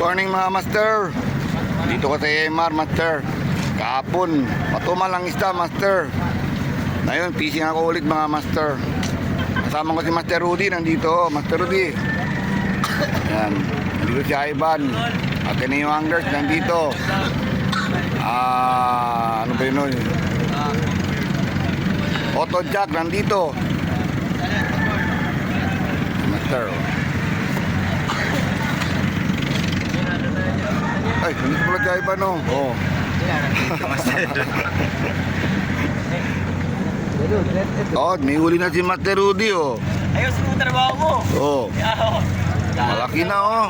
Morning mga master. Dito ko sa AMR master. Kahapon, matumal lang isda master. Ngayon, fishing ako ulit mga master. Kasama ko si Master Rudy nandito. Master Rudy. Yan. Nandito si Ivan. At yung anglers nandito. Ano ba yun? Auto Jack nandito. Master. Ay, hindi ko pala kaya pa no? Oo. Oh, may huli na si Master Rudy oh. Ayos mo trabaho mo. Oh. Malaki na oh.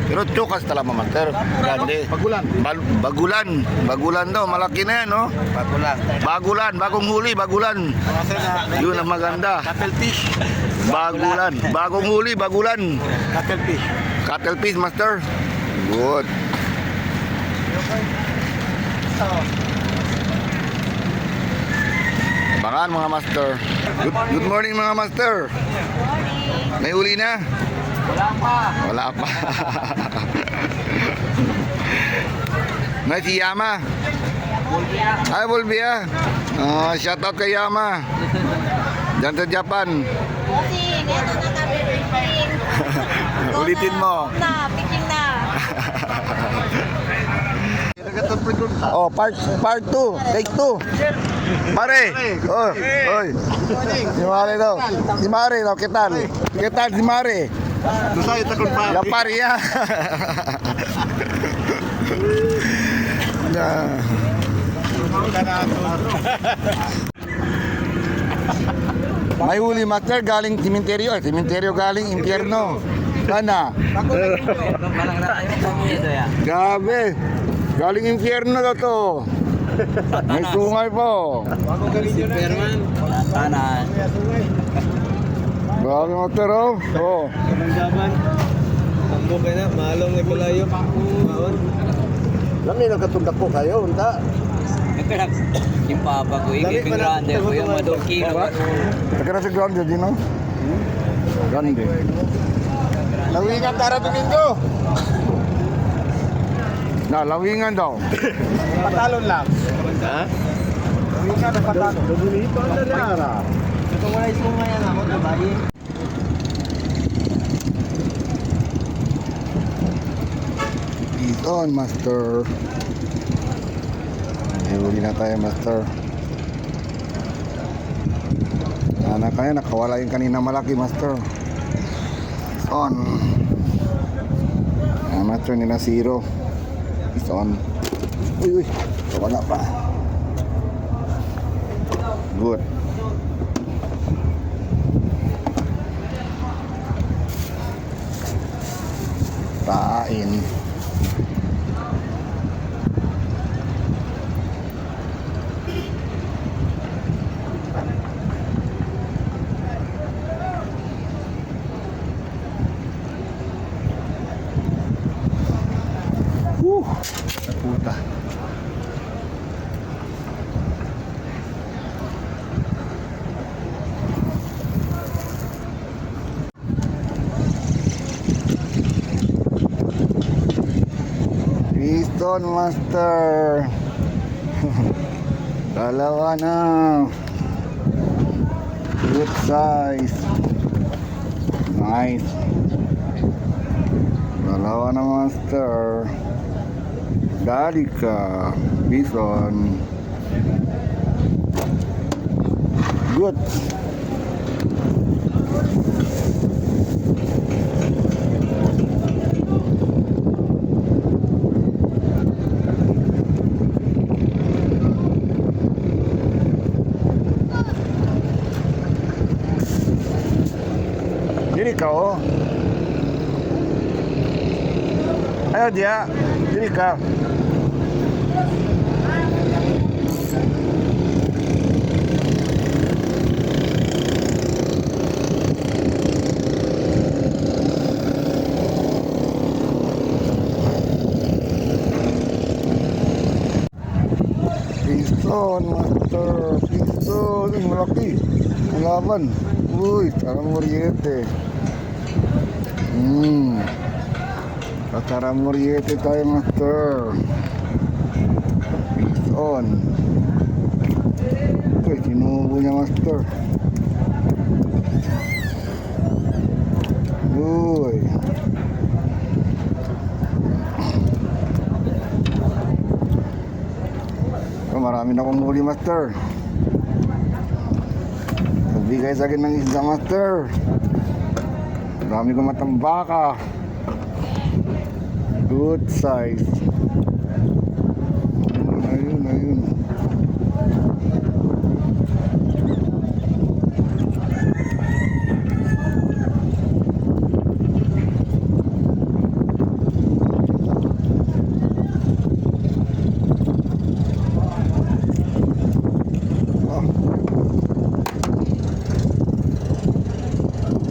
Pero chokas talaga Master. Grande. Bagulan daw, malaki na yan oh. Bagulan, bagong huli, bagulan. Yun ang maganda. Cuttlefish. Bagulan, bagong huli, bagulan. Cuttlefish. Cuttlefish Master. Good. Abangan mga master. Good morning mga master. Morning. May uli na? Wala pa. May si Yama. Ay, Volvia. Shout out kay Yama. Diyan sa Japan. Bossing, ito na kami fishing. Ulitin mo. Na, fishing na. Oh, part 2. Take 2. Mare. Oh, oy. Si Mare daw. Si Mare daw, ¿qué tal? ¿Qué tal si Mare? La paria. Ya. May huli master galing simenteryo, galing impyerno. Sana. Grabe. Galing impyerno daw to. May sungay po. Grabe master oh. Oh. Tambo kayo na, malong na kulayo. Lami na katundak po kayo, unta. Yung papa ko, yung grande ko, yung madungki. Taka na sa ground yun, no? Grande. Lawingan tara Domingo. Na, lawingan daw. Patalon lang. Ha? Hindi ka na patalon. Dito ang lalara. Ito wala isungay yan ako na bayi. Eat on, master. Huli na tayo, master. Anak kaya, nakawala yung kanina malaki, master. It's on. Master nila zero. It's on. Uy, wala pa. Good. Tain. Puta. Piston master. Dalawa na. Good size. Nice. Dalawa na master. Dalika, bison. Good. Diri ka oh. Ayo dia, diri ka. Piston, master. Piston. Ang malaki. Ang laban. Uy, parang moriete. Tatara Moriete tayo, master. Peace on. Uy, sinubo niya, master. Uy. Oh, marami na akong huli, master. Nagbigay sa akin ng isda, master. Marami kong matambaka. Good size. Ayun.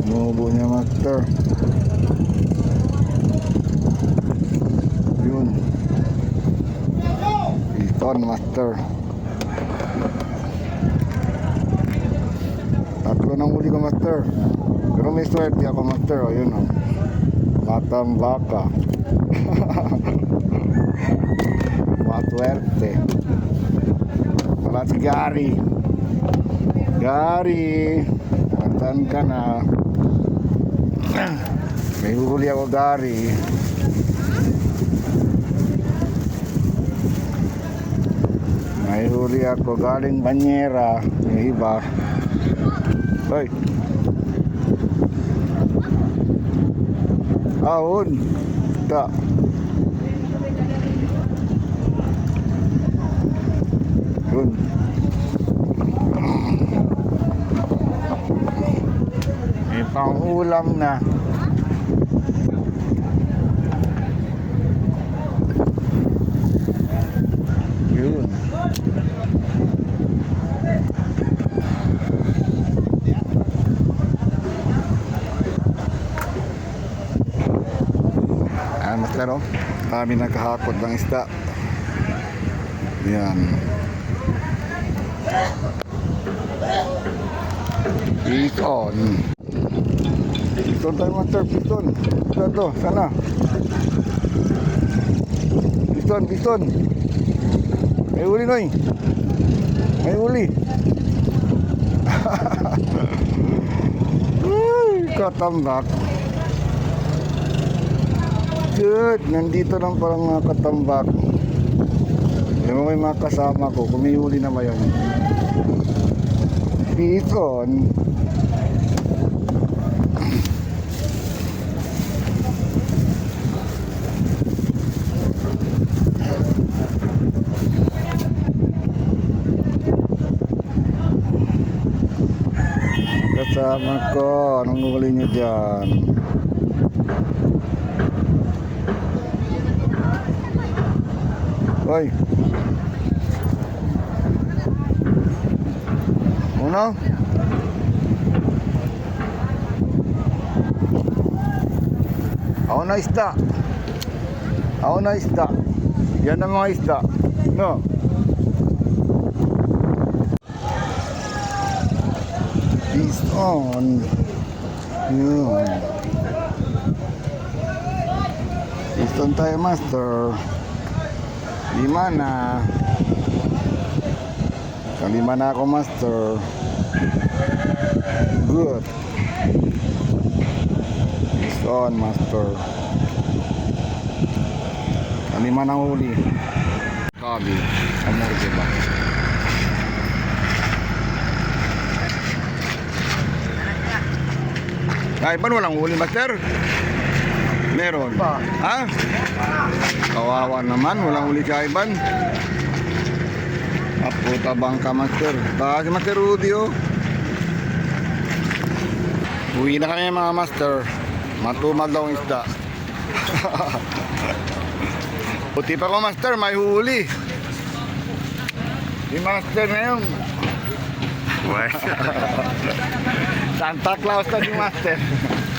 Nubo niya, master. Yun. Piston, master. Tatlo ng huli ko, master. Pero may swerte ako, master. O, yun, o. Matambaka. Maswerte. Wala si Gary. Gary. Saan ka na? May huli ako, Gary. May huli ako galing Banyera. Yung iba. Hoy. Ahon. Ta. Yun. May pang-ulam na. Yun. Ayan, master, oh. Kami nakahakot ng isda. Yan. Piston. Piston tayo, master. Piston. Ito, sana. Piston. May uli, Noy. May uli. Ay, katambak. Good. Nandito lang parang mga katambak. Yung mga may mga kasama ko, kung may uli na ba yun. Piston. Kasama ko, anong huli nyo dyan? Hoy. Uno. Ako na isda. Yan ang mga isda. No. Piston. Yun. Piston tayo, master. 5 na. Kalima na ako, master. Good. Piston, master. Kalima na huli. Kabi. Amor, diba? Ay, paano walang huli, master? Meron. Ha? Kawawa naman, walang huli sa Iban. Aputa bangka, master. Si Master Rudy, oh. Uwi na kami, mga master. Matumad daw ang isda. Puti pa ko, master, may huli. Si master na yun. Santa Claus na si master.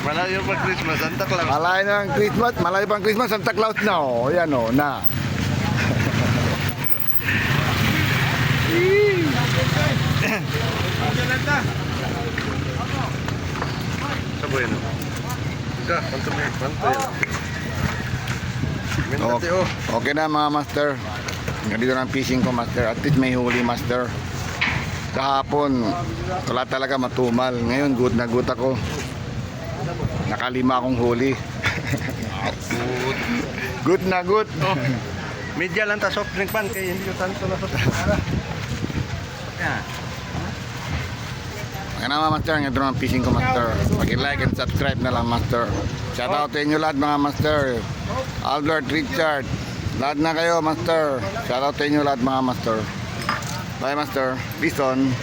Malayo pa Christmas, Santa Claus. Malayo na ang Christmas, malayo pang Christmas, Santa Claus na, oh. Yan, oh, na. Sa bueno. Ka, panto yan. Okay na mga master. Ganito na ang fishing ko master. At least may huli master. Kahapon, wala talaga matumal. Ngayon, good na good ako. Nakalima akong huli. Good na good. Media lang ta soft drink pan kay hindi ko tanto na soft drink. Kaya naman master, ngayon na ang fishing ko master. Pag-like and subscribe na lang master. Shout out to inyo lahat mga master. Albert, Richard, lahat na kayo master. Shout out to inyo lahat mga master. Bye master. Peace on.